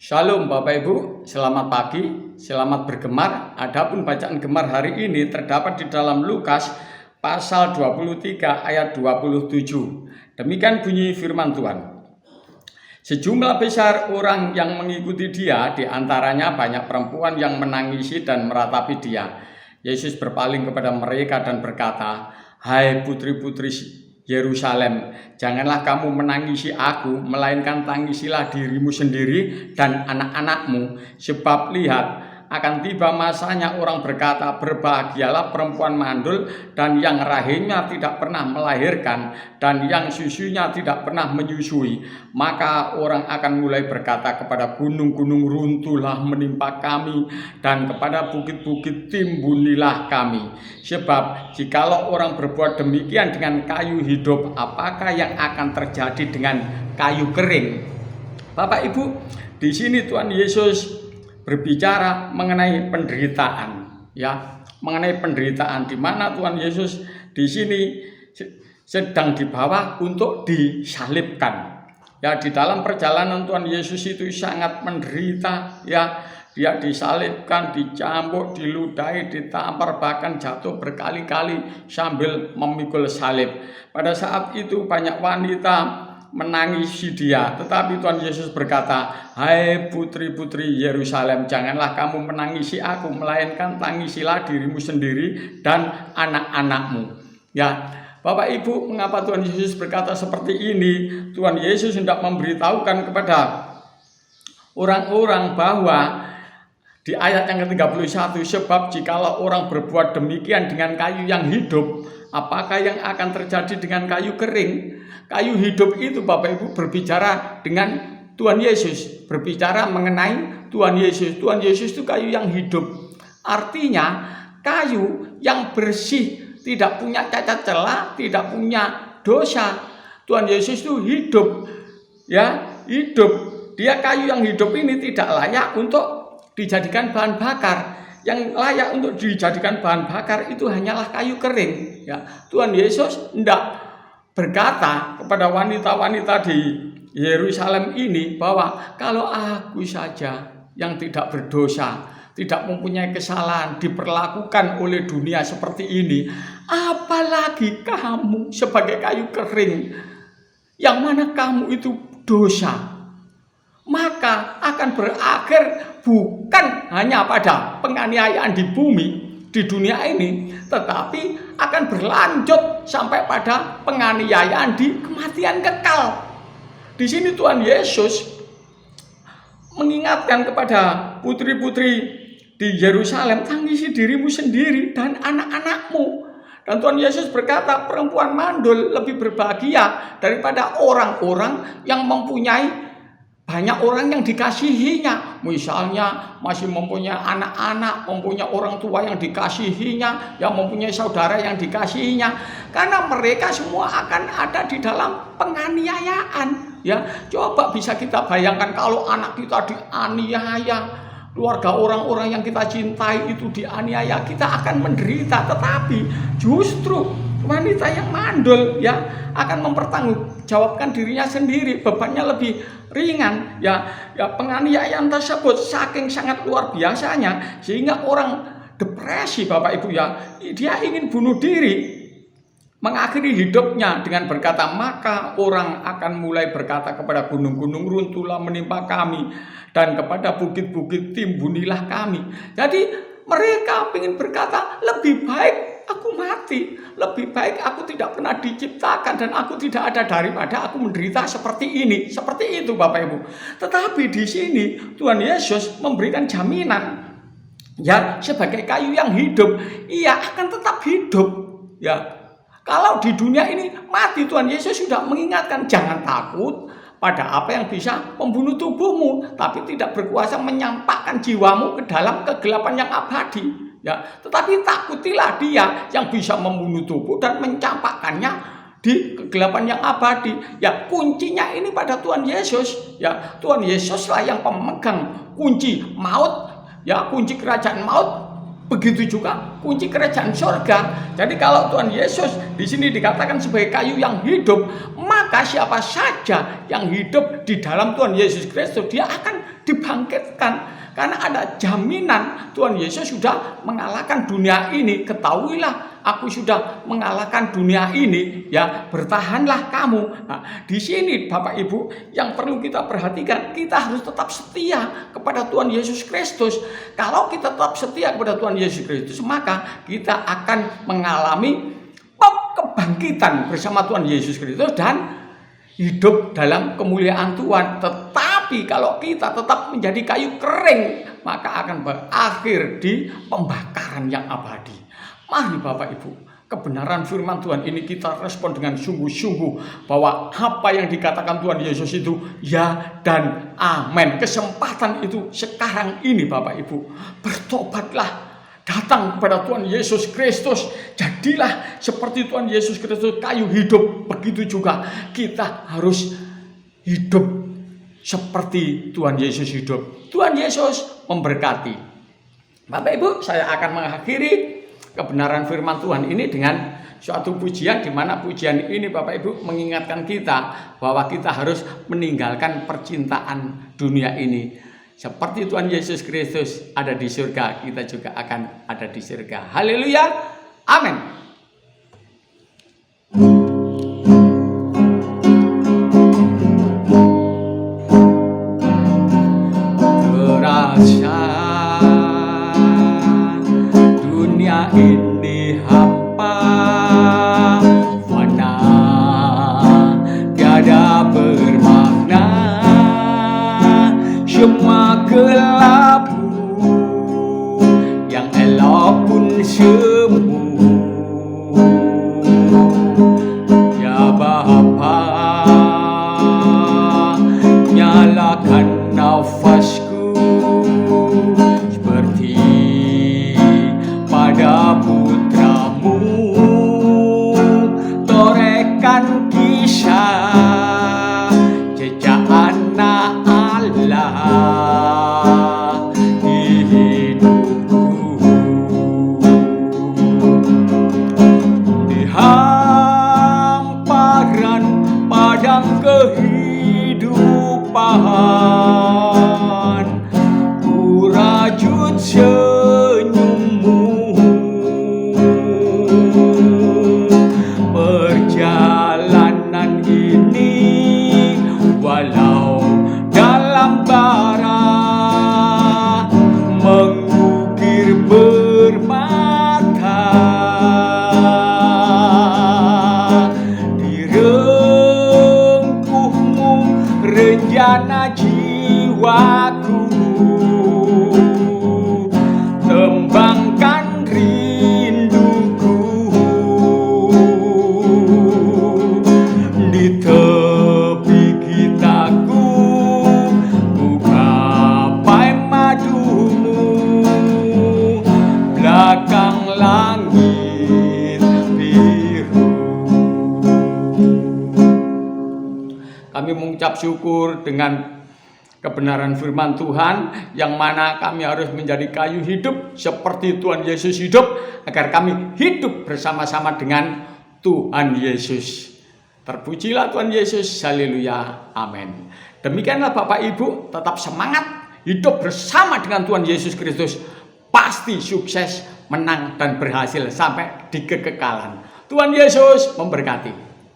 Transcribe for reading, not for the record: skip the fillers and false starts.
Shalom Bapak Ibu, selamat pagi, selamat bergemar. Adapun bacaan gemar hari ini terdapat di dalam Lukas pasal 23 ayat 27. Demikian bunyi firman Tuhan. Sejumlah besar orang yang mengikuti dia, di antaranya banyak perempuan yang menangisi dan meratapi dia. Yesus berpaling kepada mereka dan berkata, "Hai putri-putri Yerusalem, janganlah kamu menangisi aku, melainkan tangisilah dirimu sendiri dan anak-anakmu. Sebab lihat, akan tiba masanya orang berkata, berbahagialah perempuan mandul dan yang rahimnya tidak pernah melahirkan dan yang susunya tidak pernah menyusui. Maka orang akan mulai berkata kepada gunung-gunung, runtuhlah menimpa kami, dan kepada bukit-bukit timbunilah kami. Sebab jikalau orang berbuat demikian dengan kayu hidup, apakah yang akan terjadi dengan kayu kering?" Bapak Ibu, di sini Tuhan Yesus berbicara mengenai penderitaan, ya, mengenai penderitaan, di mana Tuhan Yesus di sini sedang dibawa untuk disalibkan. Ya, di dalam perjalanan Tuhan Yesus itu sangat menderita, ya. Dia disalibkan, dicambuk, diludahi, ditampar, bahkan jatuh berkali-kali sambil memikul salib. Pada saat itu banyak wanita menangisi dia, tetapi Tuhan Yesus berkata, "Hai putri-putri Yerusalem, janganlah kamu menangisi aku, melainkan tangisilah dirimu sendiri dan anak-anakmu." Ya, Bapak Ibu, mengapa Tuhan Yesus berkata seperti ini? Tuhan Yesus hendak memberitahukan kepada orang-orang bahwa di ayat yang ke-31, sebab jikalau orang berbuat demikian dengan kayu yang hidup, apakah yang akan terjadi dengan kayu kering? Kayu hidup itu Bapak Ibu berbicara dengan Tuhan Yesus, berbicara mengenai Tuhan Yesus. Tuhan Yesus itu kayu yang hidup. Artinya kayu yang bersih, tidak punya cacat celah, tidak punya dosa. Tuhan Yesus itu hidup, ya, hidup. Dia kayu yang hidup ini tidak layak untuk dijadikan bahan bakar. Yang layak untuk dijadikan bahan bakar itu hanyalah kayu kering. Ya, Tuhan Yesus hendak berkata kepada wanita-wanita di Yerusalem ini bahwa kalau aku saja yang tidak berdosa, tidak mempunyai kesalahan, diperlakukan oleh dunia seperti ini, apalagi kamu sebagai kayu kering, yang mana kamu itu dosa, maka akan berakhir bukan hanya pada penganiayaan di bumi, di dunia ini, tetapi akan berlanjut sampai pada penganiayaan di kematian kekal. Di sini Tuhan Yesus mengingatkan kepada putri-putri di Yerusalem, tangisi dirimu sendiri dan anak-anakmu. Dan Tuhan Yesus berkata, perempuan mandul lebih berbahagia daripada orang-orang yang mempunyai banyak orang yang dikasihinya. Misalnya masih mempunyai anak-anak, mempunyai orang tua yang dikasihinya, yang mempunyai saudara yang dikasihinya. Karena mereka semua akan ada di dalam penganiayaan. Ya, coba bisa kita bayangkan kalau anak kita dianiaya, keluarga orang-orang yang kita cintai itu dianiaya, kita akan menderita. Tetapi justru wanita yang mandul, ya, akan mempertanggungjawabkan dirinya sendiri, bebannya lebih ringan, ya penganiayaan tersebut saking sangat luar biasanya sehingga orang depresi Bapak Ibu, ya, dia ingin bunuh diri, mengakhiri hidupnya dengan berkata, maka orang akan mulai berkata kepada gunung-gunung, runtuhlah menimpa kami, dan kepada bukit-bukit timbunilah kami. Jadi mereka ingin berkata, lebih baik aku mati, lebih baik aku tidak pernah diciptakan dan aku tidak ada daripada aku menderita seperti ini, seperti itu Bapak Ibu. Tetapi di sini Tuhan Yesus memberikan jaminan, ya, sebagai kayu yang hidup, ia akan tetap hidup, ya. Kalau di dunia ini mati, Tuhan Yesus sudah mengingatkan, jangan takut pada apa yang bisa membunuh tubuhmu, tapi tidak berkuasa menyampakkan jiwamu ke dalam kegelapan yang abadi. Ya, tetapi takutilah dia yang bisa membunuh tubuh dan mencampakkannya di kegelapan yang abadi. Ya, kuncinya ini pada Tuhan Yesus. Ya, Tuhan Yesuslah yang pemegang kunci maut, ya, kunci kerajaan maut begitu juga kunci kerajaan surga. Jadi kalau Tuhan Yesus di sini dikatakan sebagai kayu yang hidup, maka siapa saja yang hidup di dalam Tuhan Yesus Kristus, dia akan dibangkitkan. Karena ada jaminan Tuhan Yesus sudah mengalahkan dunia ini. Ketahuilah, aku sudah mengalahkan dunia ini, ya, bertahanlah kamu. Nah, di sini Bapak Ibu yang perlu kita perhatikan, kita harus tetap setia kepada Tuhan Yesus Kristus. Kalau kita tetap setia kepada Tuhan Yesus Kristus, maka kita akan mengalami kebangkitan bersama Tuhan Yesus Kristus dan hidup dalam kemuliaan Tuhan. Tetapi kalau kita tetap menjadi kayu kering, maka akan berakhir di pembakaran yang abadi. Mari Bapak Ibu, kebenaran firman Tuhan ini kita respon dengan sungguh-sungguh, bahwa apa yang dikatakan Tuhan Yesus itu ya dan amin. Kesempatan itu sekarang ini Bapak Ibu. Bertobatlah, datang kepada Tuhan Yesus Kristus. Jadilah seperti Tuhan Yesus Kristus, kayu hidup. Begitu juga kita harus hidup seperti Tuhan Yesus hidup. Tuhan Yesus memberkati. Bapak Ibu, saya akan mengakhiri kebenaran firman Tuhan ini dengan suatu pujian, di mana pujian ini Bapak Ibu mengingatkan kita bahwa kita harus meninggalkan percintaan dunia ini. Seperti Tuhan Yesus Kristus ada di surga, kita juga akan ada di surga. Haleluya. Amin. Terasa dunia ini hampa, fana, tiada bermakna, semua kelabu, yang elok pun semu. Ya Bapa, nyalakan nafasku seperti pada putramu, torehkan kisah jejak anak Allah di hidupku. Di hamparan padang kehidupan, ku rajut senyummu. Perjalanan ini walau dalam bara, mengukir bermata, direngkuhmu rencana jiwaku, tembangkan rinduku. Di tepi gitaku, gapai madumu, belakang langit biru. Kami mengucap syukur dengan kebenaran firman Tuhan, yang mana kami harus menjadi kayu hidup seperti Tuhan Yesus hidup, agar kami hidup bersama-sama dengan Tuhan Yesus. Terpujilah Tuhan Yesus, haleluya, amin. Demikianlah Bapak Ibu, tetap semangat, hidup bersama dengan Tuhan Yesus Kristus, pasti sukses, menang, dan berhasil sampai di kekekalan. Tuhan Yesus memberkati.